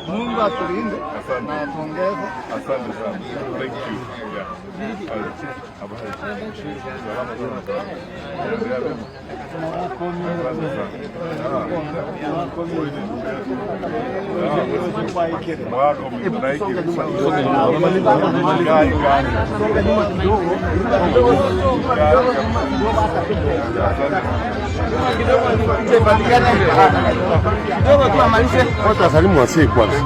Mungu atulinde na atuongeze. Asante sana. Thank you. Salimu wasi kwanza.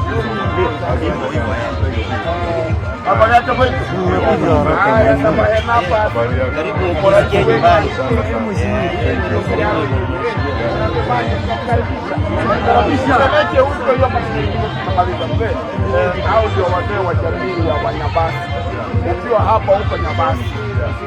Karibu kusikia nyumbani. Hao ndio wazee wa jamii ya Wanyabasi. Ukiwa hapa huko Nyabasi,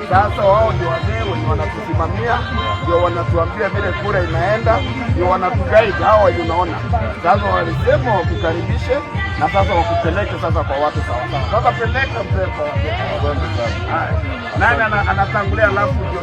sasa wao ndio wazee wenye wanatusimamia, ndio wanatuambia vile kura inaenda, ndio wanatuguide hao wenye unaona. Sasa walisema wakukaribishe na sasa wakupeleke sasa kwa watu sawa sawa. Sasa peleka mzee kwa watu. Nani anatangulia alafu ndio